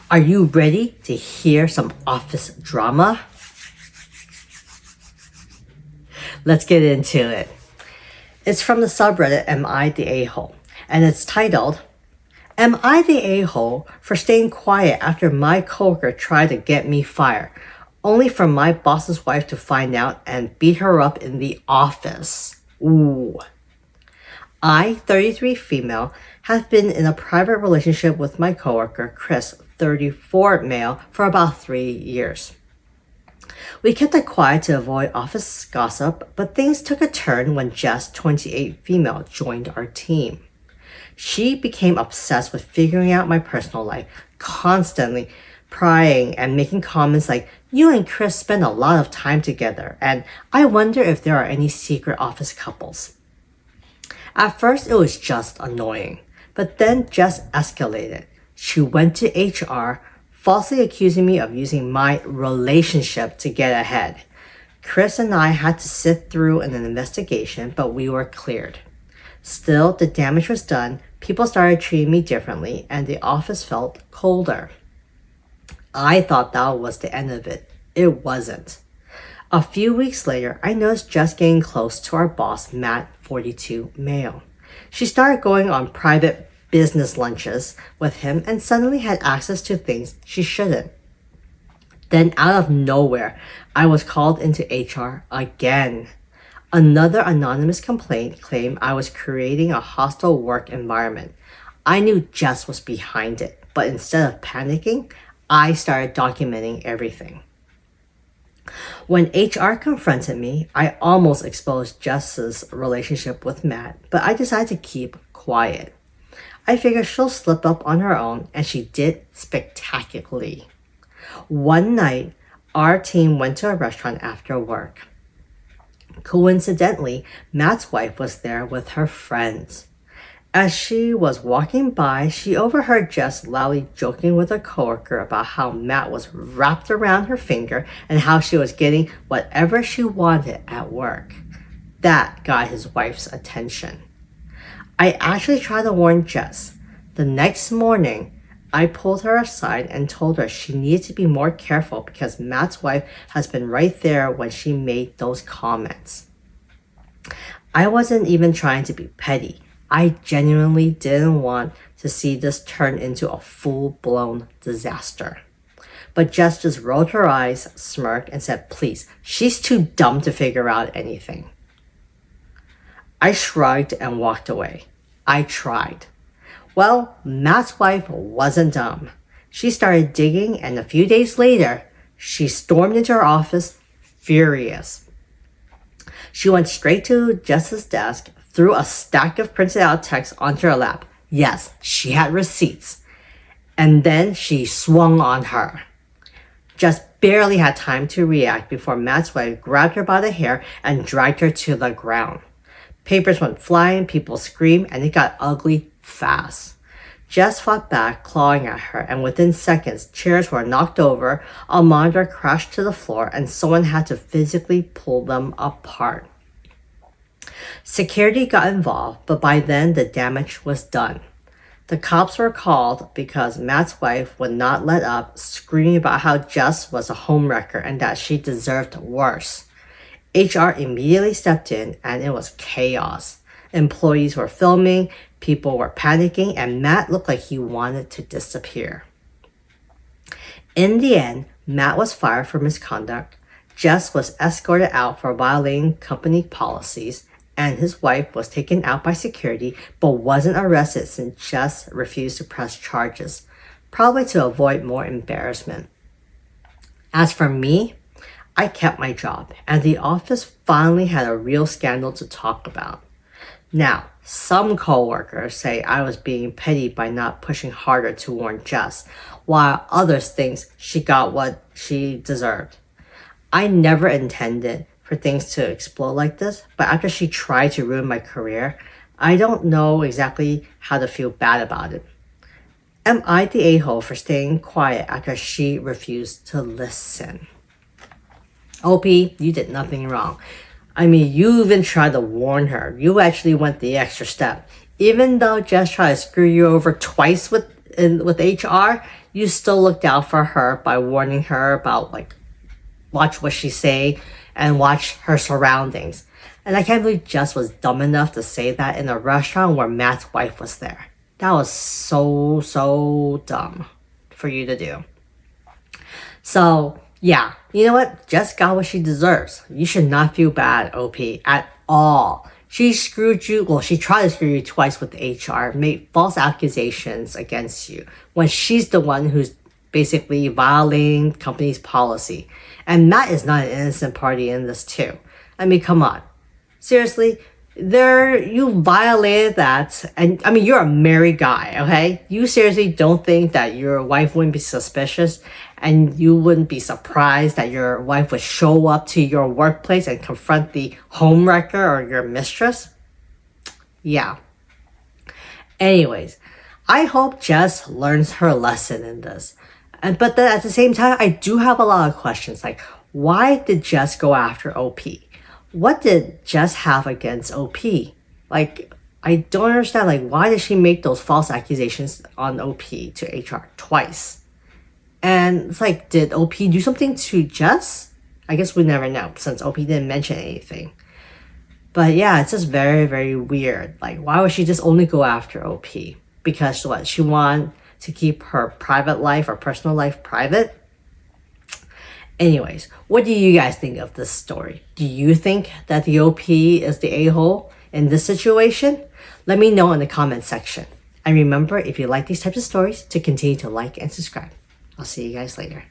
Are you ready to hear some office drama? Let's get into it. It's from the subreddit Am I the A-hole? And it's titled, Am I the A-hole for staying quiet after my coworker tried to get me fired, only for my boss's wife to find out and beat her up in the office? Ooh. I, 33 female, have been in a private relationship with my coworker, Chris, 34 male, for about 3 years. We kept it quiet to avoid office gossip, but things took a turn when Jess, 28 female, joined our team. She became obsessed with figuring out my personal life, constantly prying and making comments like, "You and Chris spend a lot of time together, and I wonder if there are any secret office couples." At first, it was just annoying, but then Jess escalated. She went to HR, falsely accusing me of using my relationship to get ahead. Chris and I had to sit through an investigation, but we were cleared. Still, the damage was done, people started treating me differently, and the office felt colder. I thought that was the end of it. It wasn't. A few weeks later, I noticed Jess getting close to our boss, Matt, 42 male. She started going on private business lunches with him and suddenly had access to things she shouldn't. Then out of nowhere, I was called into HR again. Another anonymous complaint claimed I was creating a hostile work environment. I knew Jess was behind it, but instead of panicking, I started documenting everything. When HR confronted me, I almost exposed Jess's relationship with Matt, but I decided to keep quiet. I figured she'll slip up on her own, and she did spectacularly. One night, our team went to a restaurant after work. Coincidentally, Matt's wife was there with her friends. As she was walking by, she overheard Jess loudly joking with a coworker about how Matt was wrapped around her finger and how she was getting whatever she wanted at work. That got his wife's attention. I actually tried to warn Jess. The next morning, I pulled her aside and told her she needed to be more careful because Matt's wife has been right there when she made those comments. I wasn't even trying to be petty. I genuinely didn't want to see this turn into a full-blown disaster. But Jess just rolled her eyes, smirked, and said, "Please, she's too dumb to figure out anything." I shrugged and walked away. I tried. Well, Matt's wife wasn't dumb. She started digging, and a few days later, she stormed into her office, furious. She went straight to Jess's desk, threw a stack of printed out texts onto her lap. Yes, she had receipts. And then she swung on her. Jess barely had time to react before Matt's wife grabbed her by the hair and dragged her to the ground. Papers went flying, people screamed, and it got ugly fast. Jess fought back, clawing at her, and within seconds, chairs were knocked over, a monitor crashed to the floor, and someone had to physically pull them apart. Security got involved, but by then the damage was done. The cops were called because Matt's wife would not let up, screaming about how Jess was a homewrecker and that she deserved worse. HR immediately stepped in and it was chaos. Employees were filming, people were panicking, and Matt looked like he wanted to disappear. In the end, Matt was fired for misconduct, Jess was escorted out for violating company policies, and his wife was taken out by security but wasn't arrested since Jess refused to press charges, probably to avoid more embarrassment. As for me, I kept my job, and the office finally had a real scandal to talk about. Now, some coworkers say I was being petty by not pushing harder to warn Jess, while others think she got what she deserved. I never intended for things to explode like this, but after she tried to ruin my career, I don't know exactly how to feel bad about it. Am I the a-hole for staying quiet after she refused to listen? OP, you did nothing wrong. I mean, you even tried to warn her. You actually went the extra step. Even though Jess tried to screw you over twice with HR, you still looked out for her by warning her about, like, watch what she say and watch her surroundings. And I can't believe Jess was dumb enough to say that in a restaurant where Matt's wife was there. That was so dumb for you to do. So, yeah, you know what? Jess got what she deserves. You should not feel bad, OP, at all. She screwed you, well, she tried to screw you twice with HR, made false accusations against you, when she's the one who's basically violating company's policy. And Matt is not an innocent party in this too. I mean, come on. Seriously, you violated that, and I mean, you're a married guy, okay? You seriously don't think that your wife wouldn't be suspicious, and you wouldn't be surprised that your wife would show up to your workplace and confront the homewrecker or your mistress? Yeah. Anyways, I hope Jess learns her lesson in this. But then at the same time, I do have a lot of questions, like, why did Jess go after OP? What did Jess have against OP? Like, I don't understand, like, why did she make those false accusations on OP to HR twice? And it's like, did OP do something to Jess? I guess we never know, since OP didn't mention anything. But yeah, it's just very weird. Like, why would she just only go after OP? Because what, she wanted to keep her private life or personal life private? Anyways, what do you guys think of this story? Do you think that the OP is the a-hole in this situation? Let me know in the comment section. And remember, if you like these types of stories, to continue to like and subscribe. I'll see you guys later.